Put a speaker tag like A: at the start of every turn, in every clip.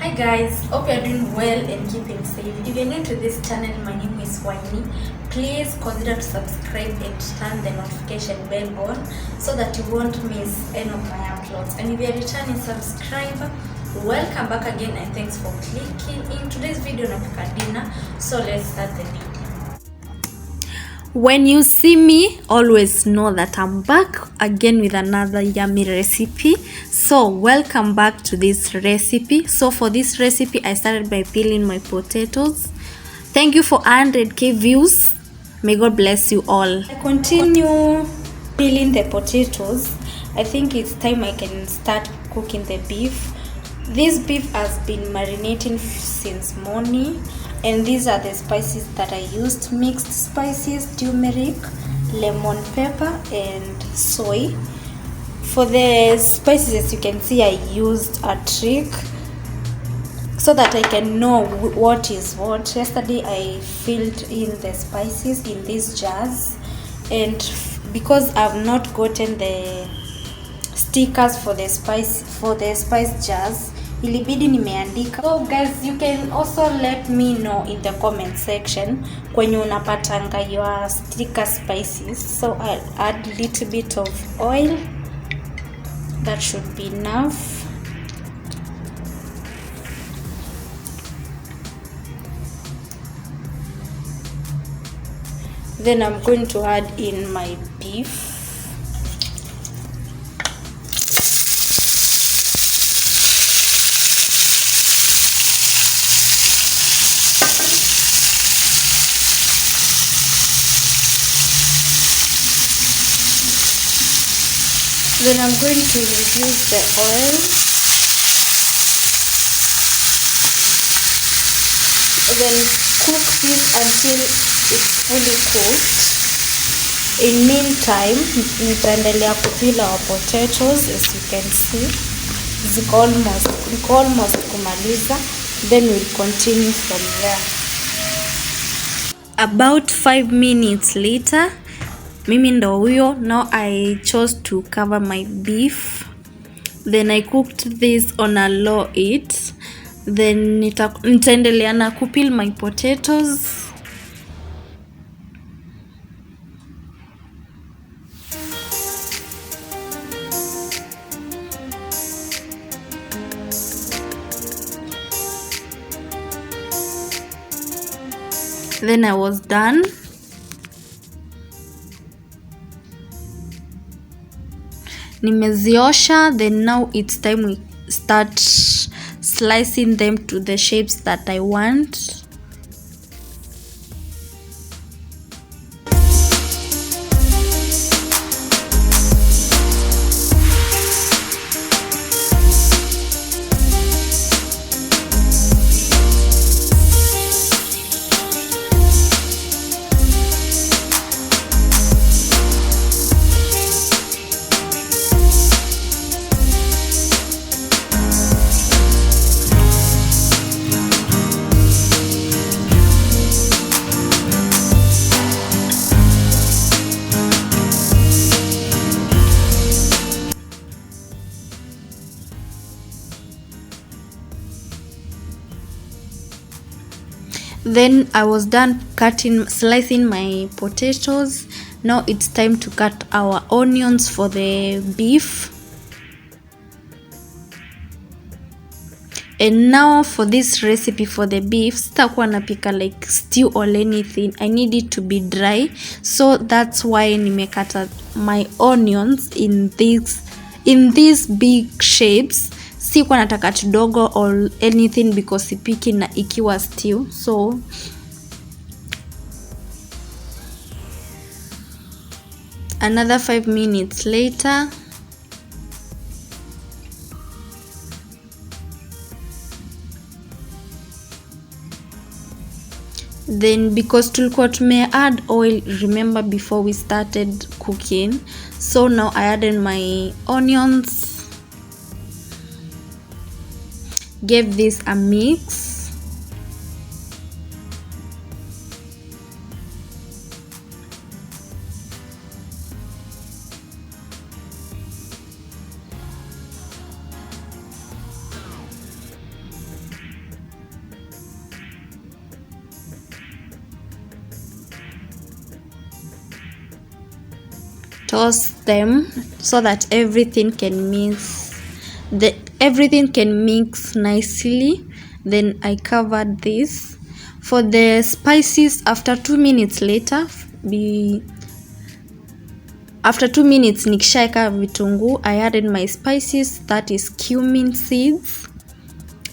A: Hi guys, hope you're doing well and keeping safe. If you're new to this channel, my name is Waini. Please consider to subscribe and turn the notification bell on so that you won't miss any of my uploads. And if you're a returning subscriber, welcome back again and thanks for clicking. In today's video napika dinner, so let's start the video. When you see me, always know that I'm back again with another yummy recipe. So welcome back to this recipe. So for this recipe, I started by peeling my potatoes. Thank you for 100k views. May God bless you all. I continue peeling the potatoes. I think it's time I can start cooking the beef. This beef has been marinating since morning. And these are the spices that I used: mixed spices, turmeric, lemon pepper, and soy. For the spices, as you can see, I used a trick so that I can know what is what. Yesterday I filled in the spices in these jars, and because I've not gotten the stickers for the spice jars, ilibidi nimeandika. So guys, you can also let me know in the comment section kwenye unapatanga your sticker spices. So I'll add a little bit of oil. That should be enough. Then I'm going to add in my beef. Then I'm going to reduce the oil. Then cook this until it's fully cooked. In meantime, nitaendelea kupeel our potatoes. As you can see, ziko almost kumaliza. Then we'll continue from there. About 5 minutes later, mimi ndo huyo. Now I chose to cover my beef. Then I cooked this on a low heat. Then nitaendelea na kupeel my potatoes. Then I was done. Nimeziosha. Then now it's time we start slicing them to the shapes that I want. Then I was done slicing my potatoes. Now it's time to cut our onions for the beef. And now for this recipe for the beef, sitakuwa napika like stew or anything. I need it to be dry. So that's why nimekata my onions in these big shapes. Sikuwa nataka kidogo or anything because sipiki na ikiwa stew. So another 5 minutes later, then because tulikuwa tume add oil, remember, before we started cooking, so now I added my onions. Gave this a mix. toss them so that everything can mix nicely. Then I covered this. For the spices, after 2 minutes later, after 2 minutes nikishaeka vitunguu, I added my spices, that is cumin seeds.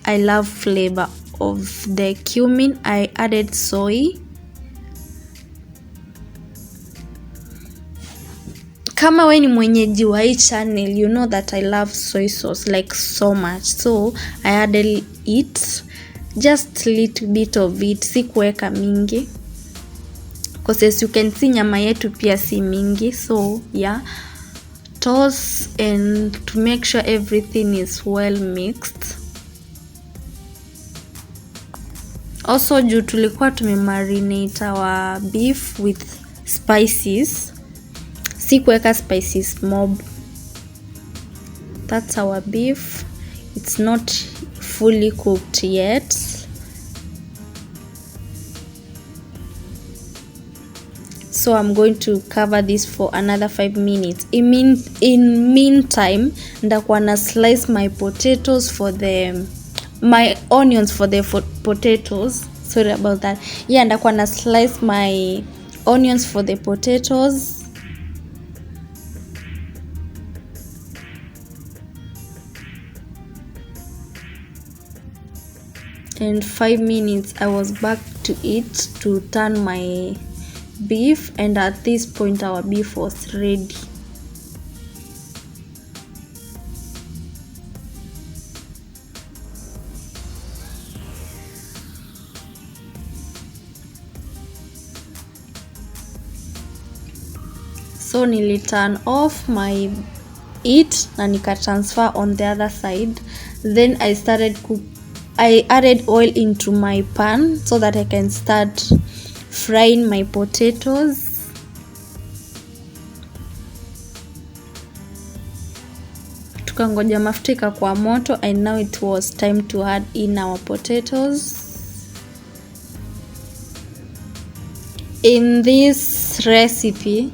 A: I love flavor of the cumin. I added soy. Kama we ni mwenyeji wa hii channel, you know that I love soy sauce like so much, so I added it, just little bit of it, sikuweka mingi because as you can see nyama yetu pia si mingi, so yeah, toss and to make sure everything is well mixed. Also juu tulikuwa tumemarinate our beef with spices, sikuweka spices mob. That's our beef. It's not fully cooked yet. So I'm going to cover this for another 5 minutes. In meantime, ndakuwa na slice my potatoes my onions for the potatoes. Sorry about that. Yeah, ndakuwa na slice my onions for the potatoes. And 5 minutes I was back to it to turn my beef, and at this point our beef was ready. So nili turn off my it na nika transfer on the other side. Then I added oil into my pan so that I can start frying my potatoes. Tukangoja mafuta ikakuwa moto, and now it was time to add in our potatoes. In this recipe,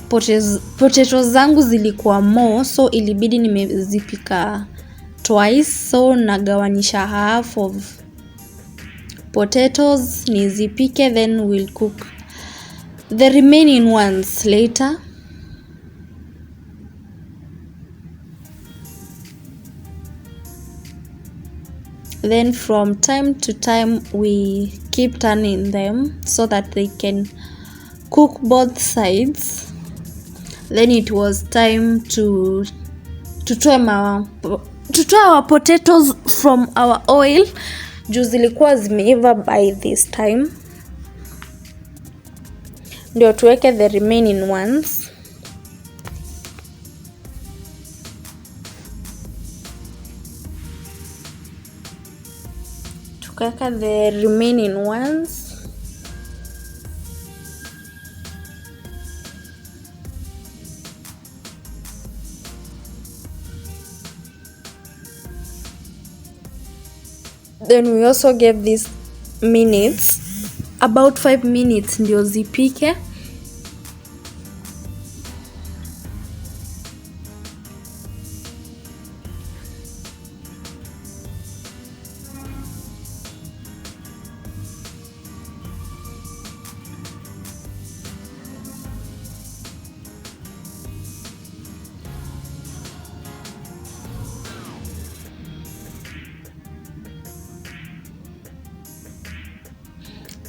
A: potatoes zangu zilikuwa more, so ilibidi nimezipika twice, so nagawanisha half of potatoes nizipike, then we'll cook the remaining ones later. Then from time to time we keep turning them so that they can cook both sides. Then it was time to toa our potatoes from our oil. Juu zilikuwa zimeiva by this time, ndio tuweke the remaining ones. Tukaweka the remaining ones. Then we also gave this minutes, about 5 minutes ndio zipike.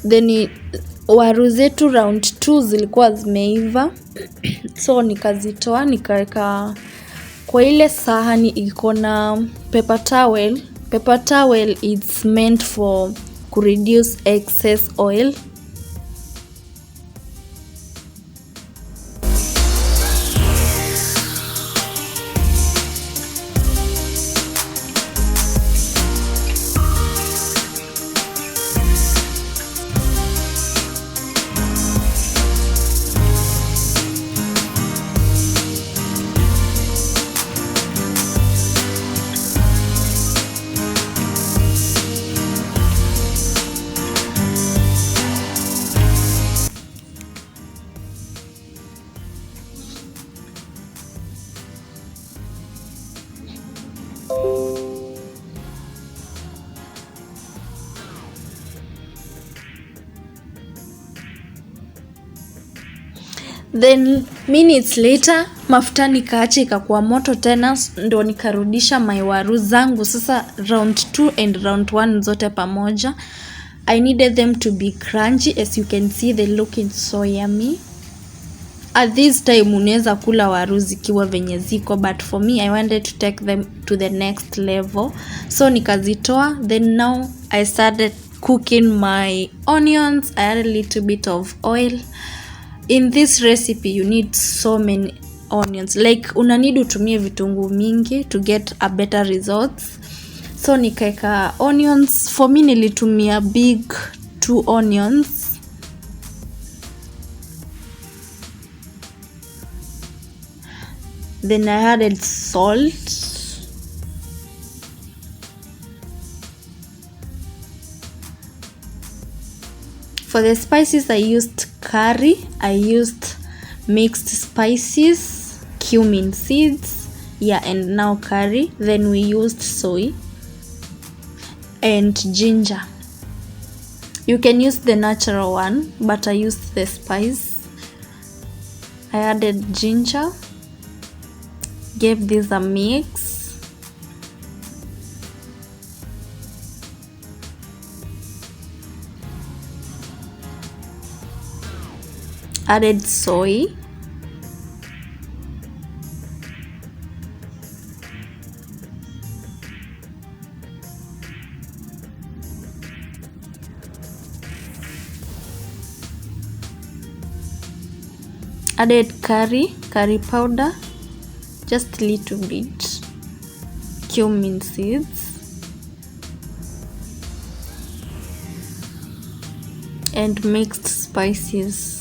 A: Then waru zetu round 2 zilikuwa zimeiva, so nikazitoa nikaweka kwa ile sahani iko na paper towel. Paper towel is meant for to reduce excess oil. Then minutes later mafuta nikaacha ikakuwa moto tena, ndo nikarudisha my waru zangu sasa round 2 and round 1 zote pamoja. I needed them to be crunchy. As you can see, they looking so yummy. At this time unaweza kula waru zikiwa venye ziko, but for me I wanted to take them to the next level, so nikazitoa. Then now I started cooking my onions. I added a little bit of oil. In this recipe you need so many onions, like una need utumie vitunguu mingi to get a better results. So nikaeka onions. For me nilitumia big 2 onions. Then I added salt. For the spices I used curry, I used mixed spices, cumin seeds, and now curry. Then we used soy and ginger. You can use the natural one, but I used the spice. I added ginger, gave this a mix. Added soy. Added curry powder, just a little bit, cumin seeds, and mixed spices.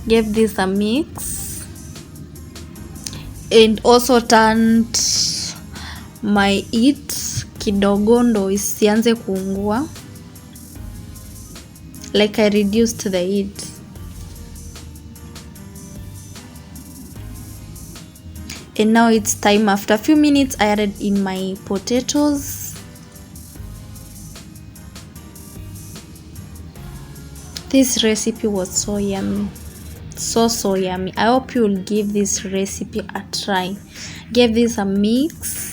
A: Gave this a mix and also turned my heat kidogo ndo isianze kuungua, like I reduced the heat. And now it's time. After a few minutes I added in my potatoes. This recipe was so yummy, so yummy. I hope you will give this recipe a try. Give this a mix.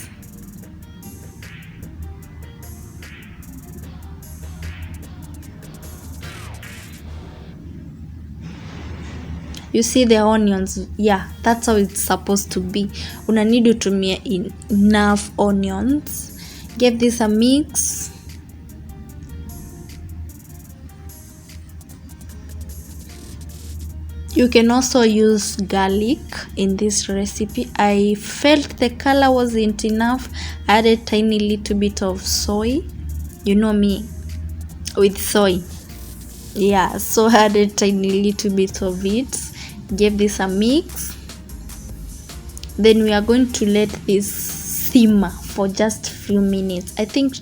A: You see the onions? Yeah, that's how it's supposed to be. Una need utumie enough onions. Give this a mix. You can also use garlic in this recipe. I felt the color wasn't enough. I added tiny little bit of soy. You know me with soy. Yeah, so I added tiny little bit of it. Give this a mix. Then we are going to let this simmer for just a few minutes. I think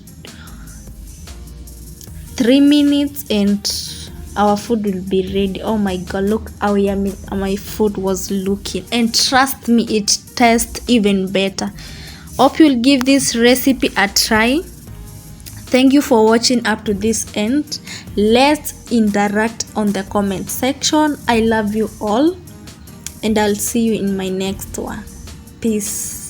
A: 3 minutes and our food will be ready. Oh my god, look how yummy my food was looking, and trust me, it tastes even better. Hope you'll give this recipe a try. Thank you for watching up to this end. Let's interact on the comment section. I love you all, and I'll see you in my next one. Peace.